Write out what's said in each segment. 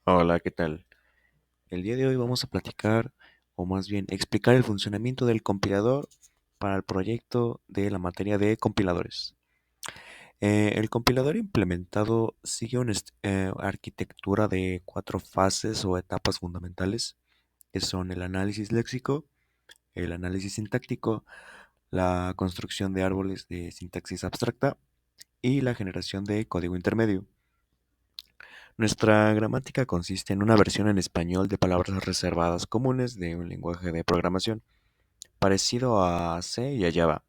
Hola, ¿qué tal? El día de hoy vamos a platicar, o más bien explicar el funcionamiento del compilador para el proyecto de la materia de compiladores. El compilador implementado sigue una arquitectura de cuatro fases o etapas fundamentales, que son el análisis léxico, el análisis sintáctico, la construcción de árboles de sintaxis abstracta y la generación de código intermedio. Nuestra gramática consiste en una versión en español de palabras reservadas comunes de un lenguaje de programación, parecido a C y a Java.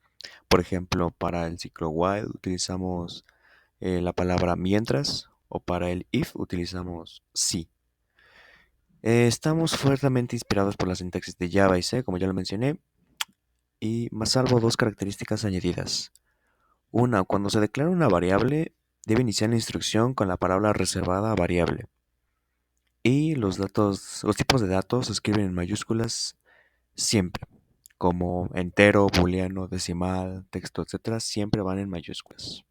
Por ejemplo, para el ciclo while utilizamos la palabra mientras o para el if utilizamos si. Estamos fuertemente inspirados por la sintaxis de Java y C, como ya lo mencioné, y más salvo dos características añadidas. Una, cuando se declara una variable, debe iniciar la instrucción con la palabra reservada variable. Y los tipos de datos se escriben en mayúsculas siempre, como entero, booleano, decimal, texto, etcétera, siempre van en mayúsculas.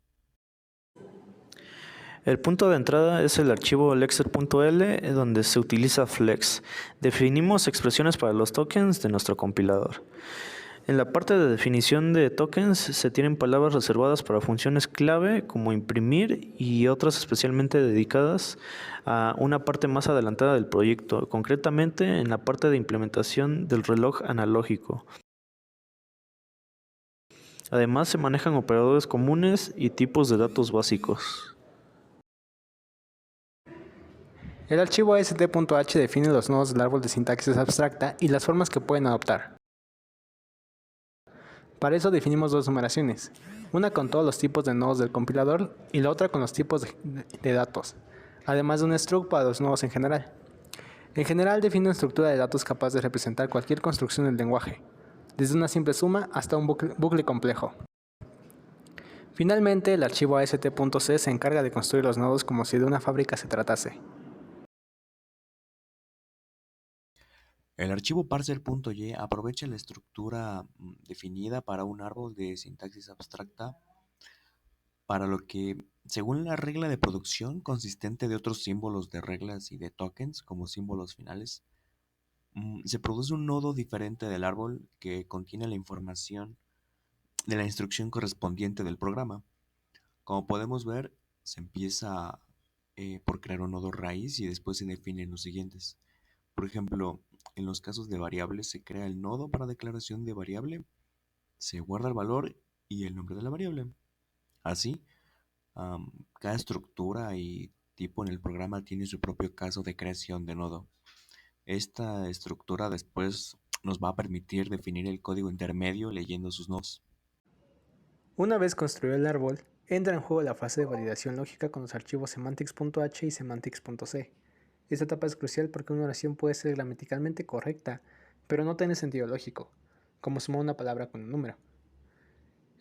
El punto de entrada es el archivo lexer.l donde se utiliza flex. Definimos expresiones para los tokens de nuestro compilador. En la parte de definición de tokens se tienen palabras reservadas para funciones clave como imprimir y otras especialmente dedicadas a una parte más adelantada del proyecto, concretamente en la parte de implementación del reloj analógico. Además se manejan operadores comunes y tipos de datos básicos. El archivo ast.h define los nodos del árbol de sintaxis abstracta y las formas que pueden adoptar. Para eso definimos dos numeraciones, una con todos los tipos de nodos del compilador y la otra con los tipos de datos, además de un struct para los nodos en general. En general define una estructura de datos capaz de representar cualquier construcción del lenguaje, desde una simple suma hasta un bucle complejo. Finalmente, el archivo ast.c se encarga de construir los nodos como si de una fábrica se tratase. El archivo parser.y aprovecha la estructura definida para un árbol de sintaxis abstracta, para lo que, según la regla de producción consistente de otros símbolos de reglas y de tokens como símbolos finales, se produce un nodo diferente del árbol que contiene la información de la instrucción correspondiente del programa. Como podemos ver, se empieza por crear un nodo raíz y después se definen los siguientes. Por ejemplo, en los casos de variables se crea el nodo para declaración de variable, se guarda el valor y el nombre de la variable. Así, cada estructura y tipo en el programa tiene su propio caso de creación de nodo. Esta estructura después nos va a permitir definir el código intermedio leyendo sus nodos. Una vez construido el árbol, entra en juego la fase de validación lógica con los archivos semantics.h y semantics.c. Esta etapa es crucial porque una oración puede ser gramaticalmente correcta, pero no tener sentido lógico, como sumar una palabra con un número.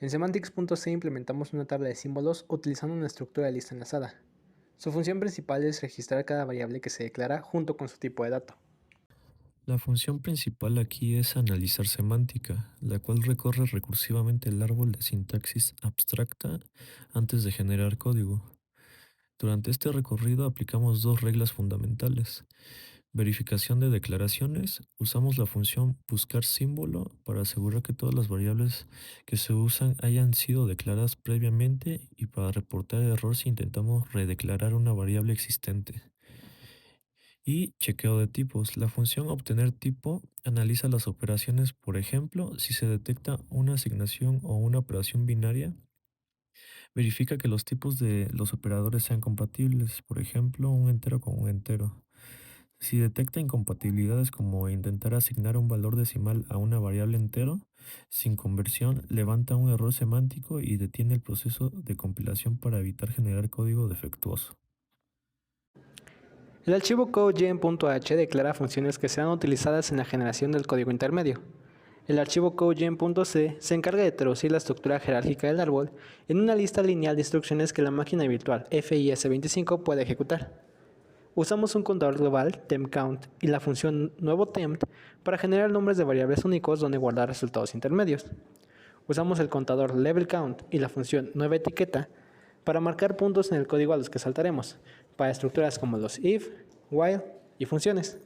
En semantics.c implementamos una tabla de símbolos utilizando una estructura de lista enlazada. Su función principal es registrar cada variable que se declara junto con su tipo de dato. La función principal aquí es analizar semántica, la cual recorre recursivamente el árbol de sintaxis abstracta antes de generar código. Durante este recorrido aplicamos dos reglas fundamentales. Verificación de declaraciones. Usamos la función buscar símbolo para asegurar que todas las variables que se usan hayan sido declaradas previamente y para reportar error si intentamos redeclarar una variable existente. Y chequeo de tipos. La función obtener tipo analiza las operaciones, por ejemplo, si se detecta una asignación o una operación binaria, verifica que los tipos de los operadores sean compatibles, por ejemplo, un entero con un entero. Si detecta incompatibilidades como intentar asignar un valor decimal a una variable entero, sin conversión, levanta un error semántico y detiene el proceso de compilación para evitar generar código defectuoso. El archivo codegen.h declara funciones que serán utilizadas en la generación del código intermedio. El archivo codegen.c se encarga de traducir la estructura jerárquica del árbol en una lista lineal de instrucciones que la máquina virtual FIS25 puede ejecutar. Usamos un contador global, tempCount, y la función nuevoTemp para generar nombres de variables únicos donde guardar resultados intermedios. Usamos el contador levelCount y la función nuevaEtiqueta para marcar puntos en el código a los que saltaremos, para estructuras como los if, while y funciones.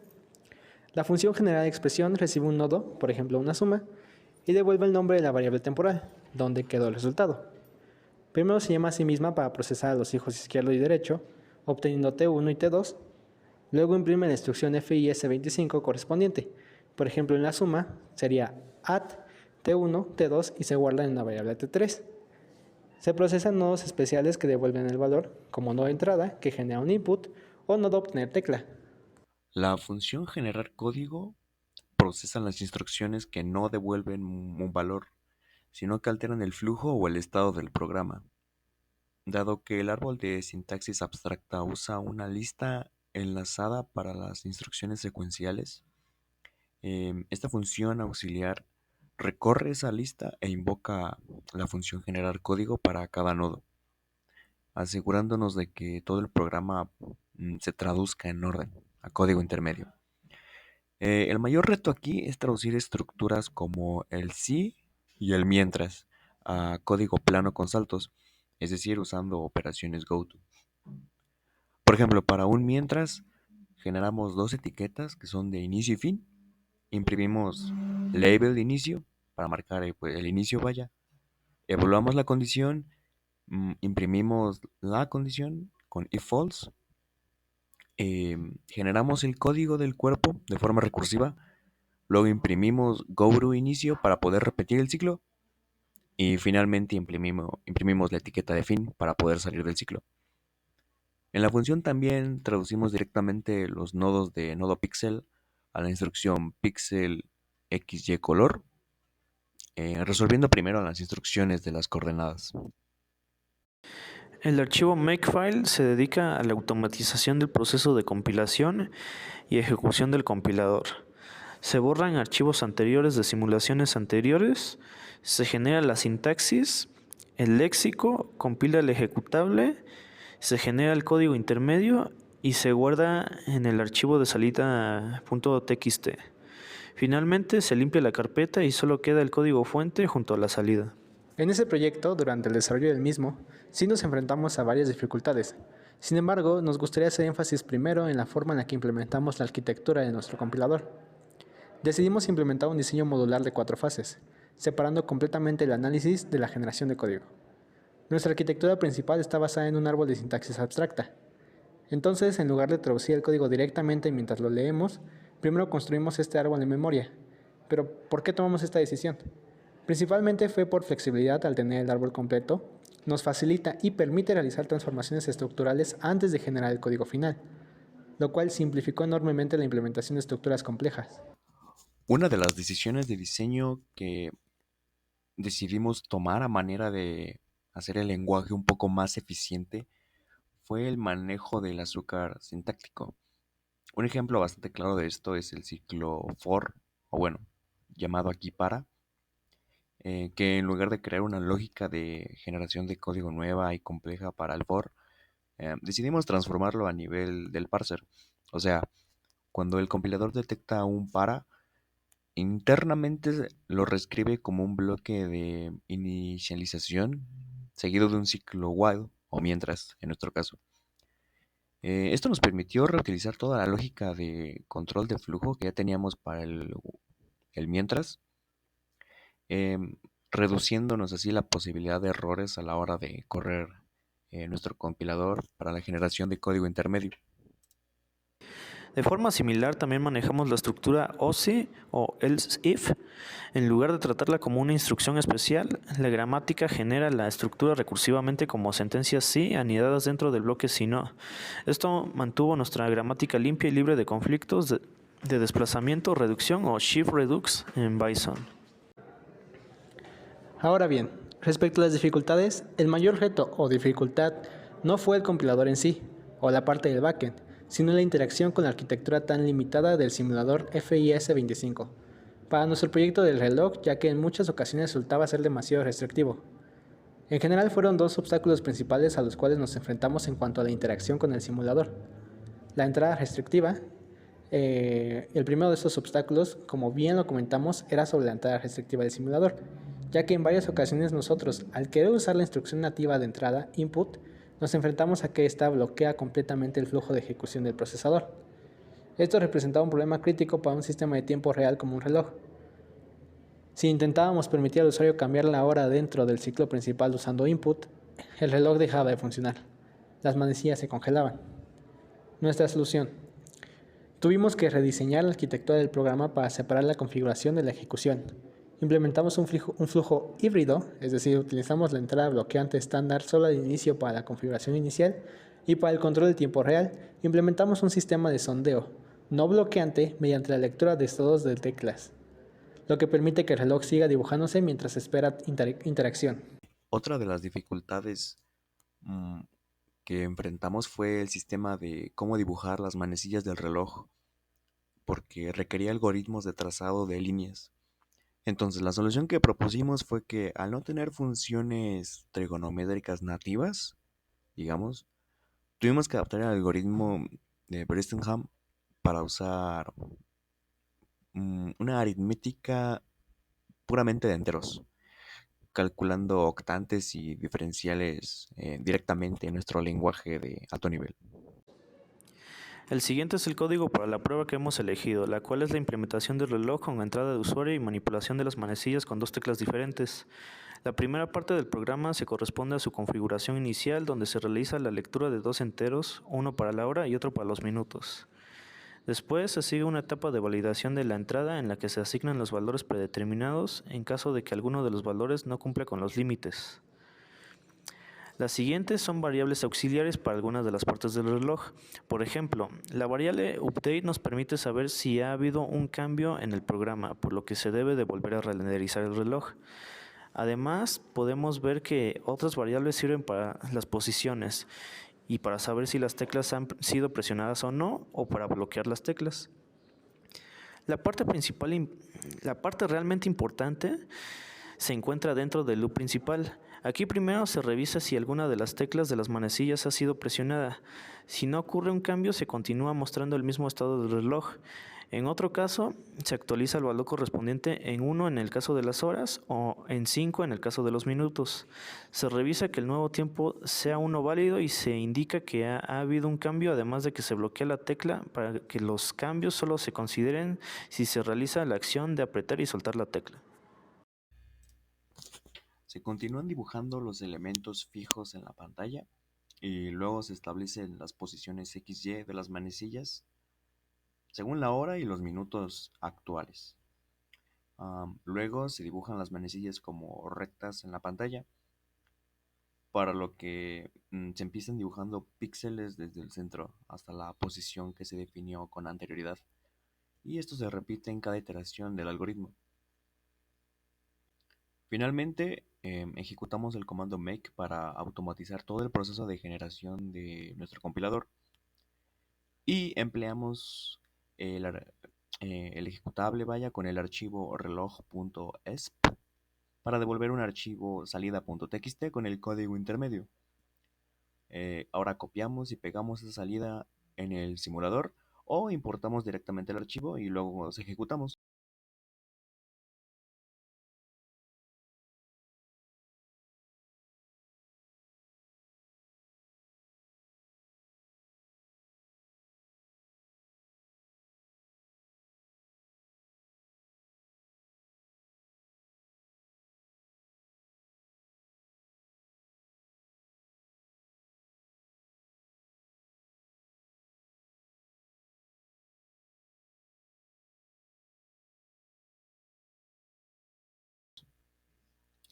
La función genera de expresión recibe un nodo, por ejemplo una suma, y devuelve el nombre de la variable temporal, donde quedó el resultado. Primero se llama a sí misma para procesar a los hijos izquierdo y derecho, obteniendo T1 y T2. Luego imprime la instrucción FIS25 correspondiente. Por ejemplo, en la suma sería add T1, T2 y se guarda en la variable T3. Se procesan nodos especiales que devuelven el valor, como nodo entrada, que genera un input, o nodo obtener tecla. La función generar código procesa las instrucciones que no devuelven un valor, sino que alteran el flujo o el estado del programa. Dado que el árbol de sintaxis abstracta usa una lista enlazada para las instrucciones secuenciales, esta función auxiliar recorre esa lista e invoca la función generar código para cada nodo, asegurándonos de que todo el programa se traduzca en orden, a código intermedio. El mayor reto aquí es traducir estructuras como el si y el mientras a código plano con saltos, es decir, usando operaciones goto. Por ejemplo, para un mientras generamos dos etiquetas que son de inicio y fin. Imprimimos label de inicio para marcar pues, el inicio, vaya. Evaluamos la condición, imprimimos la condición con if false. Generamos el código del cuerpo de forma recursiva. Luego imprimimos goto inicio para poder repetir el ciclo. Y finalmente imprimimos la etiqueta de fin para poder salir del ciclo. En la función también traducimos directamente los nodos de nodo pixel a la instrucción pixel xycolor, resolviendo primero las instrucciones de las coordenadas. El archivo makefile se dedica a la automatización del proceso de compilación y ejecución del compilador. Se borran archivos anteriores de simulaciones anteriores, se genera la sintaxis, el léxico, compila el ejecutable, se genera el código intermedio y se guarda en el archivo de salida .txt. Finalmente se limpia la carpeta y solo queda el código fuente junto a la salida. En ese proyecto, durante el desarrollo del mismo, sí nos enfrentamos a varias dificultades. Sin embargo, nos gustaría hacer énfasis primero en la forma en la que implementamos la arquitectura de nuestro compilador. Decidimos implementar un diseño modular de 4 fases, separando completamente el análisis de la generación de código. Nuestra arquitectura principal está basada en un árbol de sintaxis abstracta. Entonces, en lugar de traducir el código directamente mientras lo leemos, primero construimos este árbol en memoria. Pero, ¿por qué tomamos esta decisión? Principalmente fue por flexibilidad al tener el árbol completo, nos facilita y permite realizar transformaciones estructurales antes de generar el código final, lo cual simplificó enormemente la implementación de estructuras complejas. Una de las decisiones de diseño que decidimos tomar a manera de hacer el lenguaje un poco más eficiente fue el manejo del azúcar sintáctico. Un ejemplo bastante claro de esto es el ciclo for, o bueno, llamado aquí para, que en lugar de crear una lógica de generación de código nueva y compleja para el for, decidimos transformarlo a nivel del parser. O sea, cuando el compilador detecta un para, internamente lo reescribe como un bloque de inicialización seguido de un ciclo while o mientras, en nuestro caso. Esto nos permitió reutilizar toda la lógica de control de flujo que ya teníamos para el mientras, reduciéndonos así la posibilidad de errores a la hora de correr nuestro compilador para la generación de código intermedio. De forma similar también manejamos la estructura OSI o else if. En lugar de tratarla como una instrucción especial, la gramática genera la estructura recursivamente como sentencias sí anidadas dentro del bloque si no. Esto mantuvo nuestra gramática limpia y libre de conflictos de desplazamiento, reducción o shift redux en Bison. Ahora bien, respecto a las dificultades, el mayor reto o dificultad no fue el compilador en sí, o la parte del backend, sino la interacción con la arquitectura tan limitada del simulador FIS25 para nuestro proyecto del reloj, ya que en muchas ocasiones resultaba ser demasiado restrictivo. En general fueron 2 obstáculos principales a los cuales nos enfrentamos en cuanto a la interacción con el simulador. La entrada restrictiva. El primero de estos obstáculos, como bien lo comentamos, era sobre la entrada restrictiva del simulador, ya que en varias ocasiones nosotros, al querer usar la instrucción nativa de entrada, input, nos enfrentamos a que ésta bloquea completamente el flujo de ejecución del procesador. Esto representaba un problema crítico para un sistema de tiempo real como un reloj. Si intentábamos permitir al usuario cambiar la hora dentro del ciclo principal usando input, el reloj dejaba de funcionar. Las manecillas se congelaban. Nuestra solución. Tuvimos que rediseñar la arquitectura del programa para separar la configuración de la ejecución. Implementamos un flujo híbrido, es decir, utilizamos la entrada bloqueante estándar solo al inicio para la configuración inicial y para el control de tiempo real implementamos un sistema de sondeo no bloqueante mediante la lectura de estados de teclas, lo que permite que el reloj siga dibujándose mientras espera interacción. Otra de las dificultades mm, que enfrentamos fue el sistema de cómo dibujar las manecillas del reloj, porque requería algoritmos de trazado de líneas. Entonces, la solución que propusimos fue que al no tener funciones trigonométricas nativas, digamos, tuvimos que adaptar el algoritmo de Bressenham para usar una aritmética puramente de enteros, calculando octantes y diferenciales directamente en nuestro lenguaje de alto nivel. El siguiente es el código para la prueba que hemos elegido, la cual es la implementación del reloj con entrada de usuario y manipulación de las manecillas con dos teclas diferentes. La primera parte del programa se corresponde a su configuración inicial, donde se realiza la lectura de dos enteros, uno para la hora y otro para los minutos. Después se sigue una etapa de validación de la entrada en la que se asignan los valores predeterminados en caso de que alguno de los valores no cumpla con los límites. Las siguientes son variables auxiliares para algunas de las partes del reloj. Por ejemplo, la variable update nos permite saber si ha habido un cambio en el programa, por lo que se debe de volver a renderizar el reloj. Además, podemos ver que otras variables sirven para las posiciones y para saber si las teclas han sido presionadas o no, o para bloquear las teclas. La la parte realmente importante se encuentra dentro del loop principal. Aquí primero se revisa si alguna de las teclas de las manecillas ha sido presionada. Si no ocurre un cambio, se continúa mostrando el mismo estado del reloj. En otro caso, se actualiza el valor correspondiente en 1 en el caso de las horas o en 5 en el caso de los minutos. Se revisa que el nuevo tiempo sea uno válido y se indica que ha habido un cambio, además de que se bloquea la tecla para que los cambios solo se consideren si se realiza la acción de apretar y soltar la tecla. Se continúan dibujando los elementos fijos en la pantalla y luego se establecen las posiciones XY de las manecillas según la hora y los minutos actuales. Luego se dibujan las manecillas como rectas en la pantalla, para lo que se empiezan dibujando píxeles desde el centro hasta la posición que se definió con anterioridad, y esto se repite en cada iteración del algoritmo. Finalmente, ejecutamos el comando make para automatizar todo el proceso de generación de nuestro compilador y empleamos el, el ejecutable vaya con el archivo reloj.esp para devolver un archivo salida.txt con el código intermedio. Ahora copiamos y pegamos esa salida en el simulador o importamos directamente el archivo y luego los ejecutamos.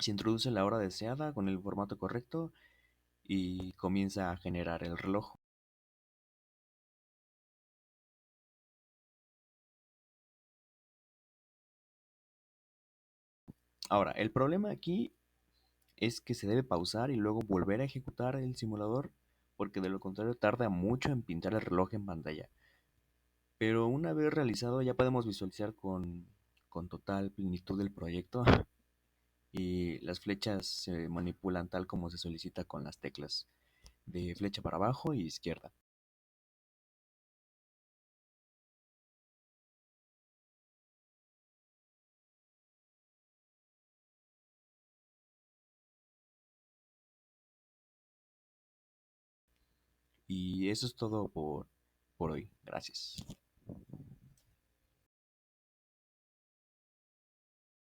Se introduce la hora deseada con el formato correcto y comienza a generar el reloj. Ahora, el problema aquí es que se debe pausar y luego volver a ejecutar el simulador, porque de lo contrario tarda mucho en pintar el reloj en pantalla. Pero una vez realizado ya podemos visualizar con total plenitud del proyecto y las flechas se manipulan tal como se solicita con las teclas de flecha para abajo y izquierda. Y eso es todo por hoy. Gracias.